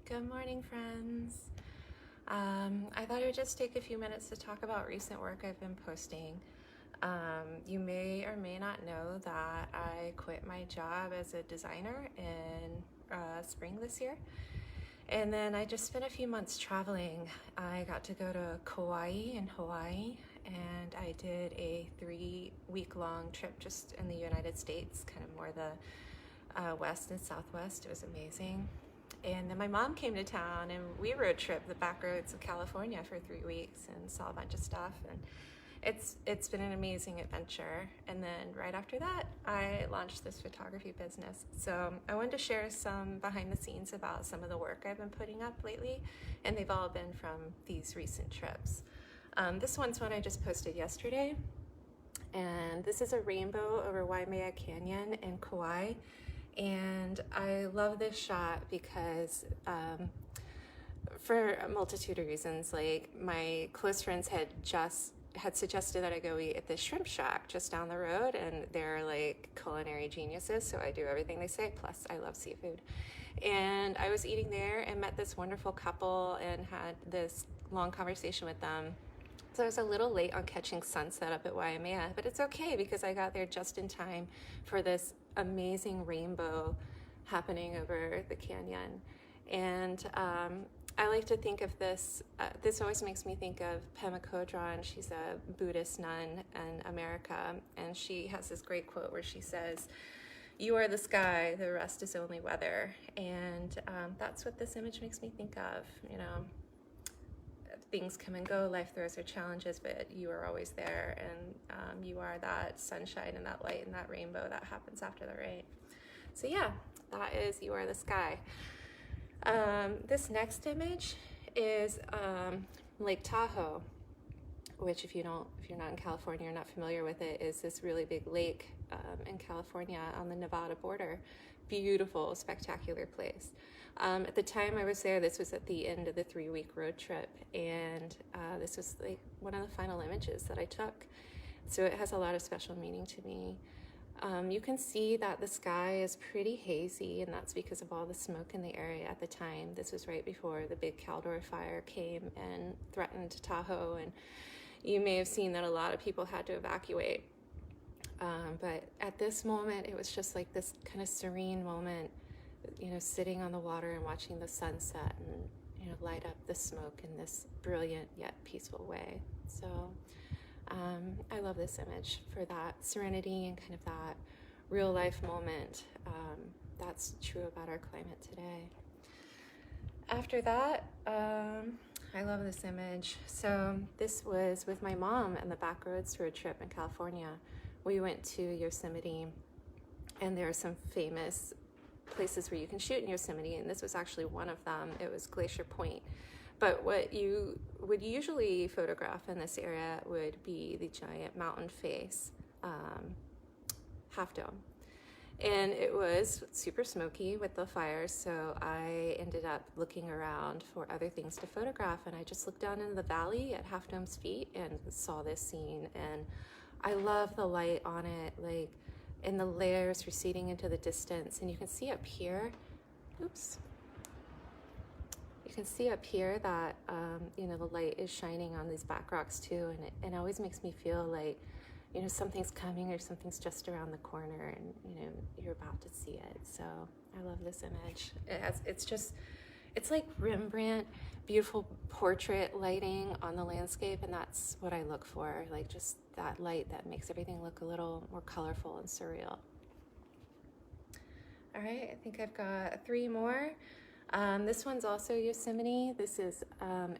Good morning, friends. I thought I would just take a few minutes to talk about recent work I've been posting. You may or may not know that I quit my job as a designer in spring this year. And then I just spent a few months traveling. I got to go to Kauai in Hawaii, and I did a 3-week-long trip just in the United States, kind of more the west and southwest. It was amazing. And then my mom came to town and we road tripped the back roads of California for 3 weeks and saw a bunch of stuff, and it's been an amazing adventure. And then right after that, I launched this photography business. So I wanted to share some behind the scenes about some of the work I've been putting up lately, and they've all been from these recent trips. This one's one I just posted yesterday, and this is a rainbow over Waimea Canyon in Kauai. And I love this shot because for a multitude of reasons. Like, my close friends had suggested that I go eat at this shrimp shack just down the road, and they're like culinary geniuses, so I do everything they say, plus I love seafood. And I was eating there and met this wonderful couple and had this long conversation with them. So I was a little late on catching sunset up at Waimea, but it's okay because I got there just in time for this amazing rainbow happening over the canyon. And I like to think of this, this always makes me think of Pema Chodron. She's a Buddhist nun in America, and she has this great quote where she says, "You are the sky, the rest is only weather." And that's what this image makes me think of. You know, things come and go, life throws her challenges, but you are always there, and you are that sunshine and that light and that rainbow that happens after the rain. So yeah, that is You Are the Sky. This next image is Lake Tahoe, which if you're not in California, you're not familiar with it, is this really big lake in California on the Nevada border. Beautiful, spectacular place. At the time I was there, this was at the end of the 3-week road trip, and this was like one of the final images that I took. So it has a lot of special meaning to me. You can see that the sky is pretty hazy, and that's because of all the smoke in the area at the time. This was right before the big Caldor fire came and threatened Tahoe, and you may have seen that a lot of people had to evacuate. But at this moment, it was just like this kind of serene moment, you know, sitting on the water and watching the sunset and, you know, light up the smoke in this brilliant yet peaceful way. So I love this image for that serenity and kind of that real life moment that's true about our climate today. After that, I love this image. So this was with my mom and the Backroads road trip in California. We went to Yosemite, and there are some famous places where you can shoot in Yosemite, and this was actually one of them. It was Glacier Point. But what you would usually photograph in this area would be the giant mountain face, Half Dome. And it was super smoky with the fires, so I ended up looking around for other things to photograph, and I just looked down into the valley at Half Dome's feet and saw this scene. And I love the light on it, like in the layers receding into the distance. And you can see up here, you can see up here that, you know, the light is shining on these back rocks too. And it always makes me feel like, you know, something's coming or something's just around the corner, and, you know, you're about to see it. So I love this image. It's like Rembrandt, beautiful portrait lighting on the landscape, and that's what I look for, like just that light that makes everything look a little more colorful and surreal. All right, I think I've got 3 more. This one's also Yosemite. This is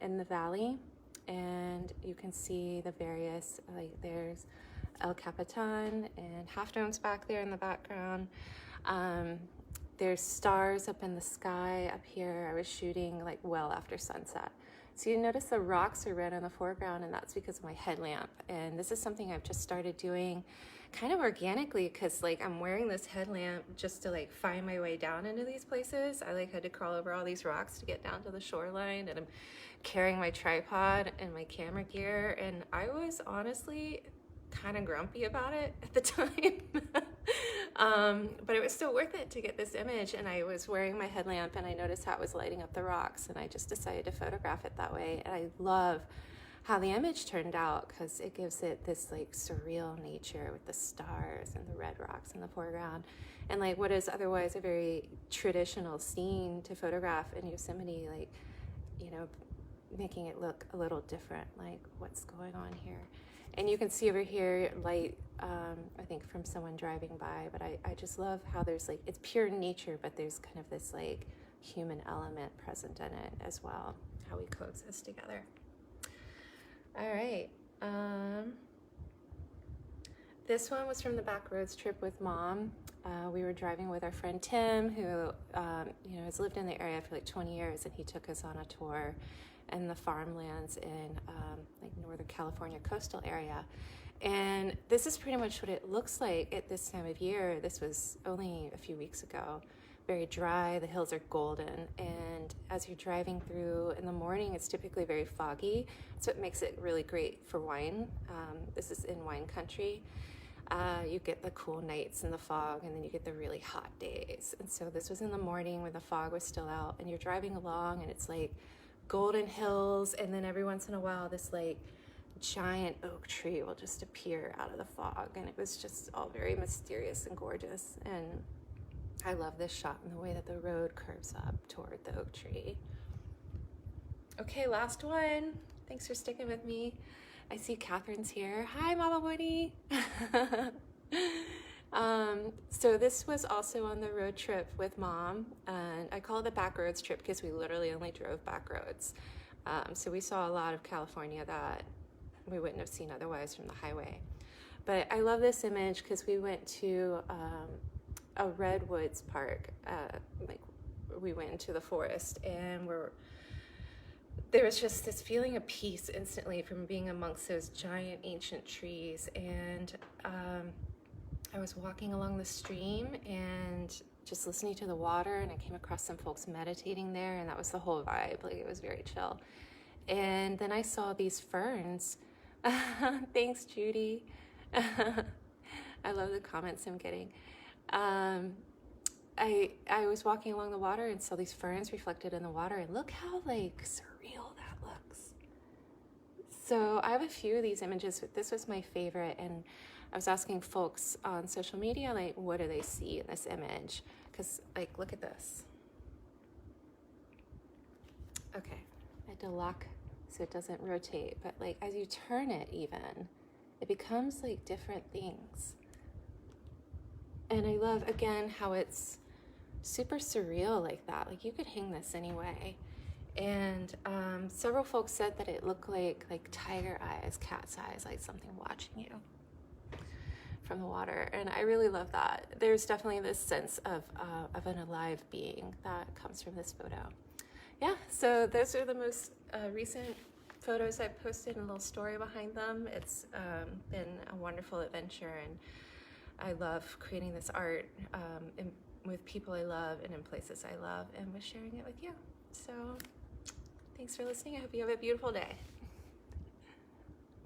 in the valley, and you can see the various, like there's El Capitan and Half Dome's back there in the background. There's stars up in the sky up here. I was shooting like well after sunset. So you notice the rocks are red in the foreground, and that's because of my headlamp. And this is something I've just started doing kind of organically, because like I'm wearing this headlamp just to like find my way down into these places. I like had to crawl over all these rocks to get down to the shoreline, and I'm carrying my tripod and my camera gear, and I was honestly kind of grumpy about it at the time. But it was still worth it to get this image, and I was wearing my headlamp and I noticed how it was lighting up the rocks, and I just decided to photograph it that way. And I love how the image turned out because it gives it this like surreal nature with the stars and the red rocks in the foreground, and like what is otherwise a very traditional scene to photograph in Yosemite, like, you know, making it look a little different, like what's going on here. And you can see over here light, I think from someone driving by, but I just love how there's like, it's pure nature, but there's kind of this like human element present in it as well, how we coexist together. All right. This one was from the Backroads trip with Mom. We were driving with our friend Tim, who you know, has lived in the area for like 20 years, and he took us on a tour in the farmlands in like Northern California coastal area. And this is pretty much what it looks like at this time of year. This was only a few weeks ago. Very dry, the hills are golden, and as you're driving through in the morning, it's typically very foggy, so it makes it really great for wine. This is in wine country. You get the cool nights in the fog, and then you get the really hot days. And so this was in the morning when the fog was still out, and you're driving along, and it's like golden hills, and then every once in a while this like giant oak tree will just appear out of the fog, and it was just all very mysterious and gorgeous. And I love this shot and the way that the road curves up toward the oak tree. Okay, last one. Thanks for sticking with me. I see Catherine's here. Hi, Mama Woody. So this was also on the road trip with Mom, and I call it the Backroads trip because we literally only drove back roads. So we saw a lot of California that we wouldn't have seen otherwise from the highway. But I love this image because we went to a redwoods park. Like we went into the forest, and there was just this feeling of peace instantly from being amongst those giant ancient trees. And I was walking along the stream and just listening to the water, and I came across some folks meditating there, and that was the whole vibe. Like, it was very chill. And then I saw these ferns. Thanks, Judy. I love the comments I'm getting. I was walking along the water and saw these ferns reflected in the water, and look how like surreal that looks. So I have a few of these images, but this was my favorite, and I was asking folks on social media, like, what do they see in this image? Because, like, look at this. Okay, I had to lock so it doesn't rotate, but like as you turn it even, it becomes like different things. And I love, again, how it's super surreal like that. Like, you could hang this anyway. And several folks said that it looked like tiger eyes, cat's eyes, like something watching you from the water. And I really love that. There's definitely this sense of an alive being that comes from this photo. Yeah, so those are the most recent photos I've posted and a little story behind them. It's been a wonderful adventure, and I love creating this art with people I love and in places I love, and with sharing it with you. So thanks for listening. I hope you have a beautiful day.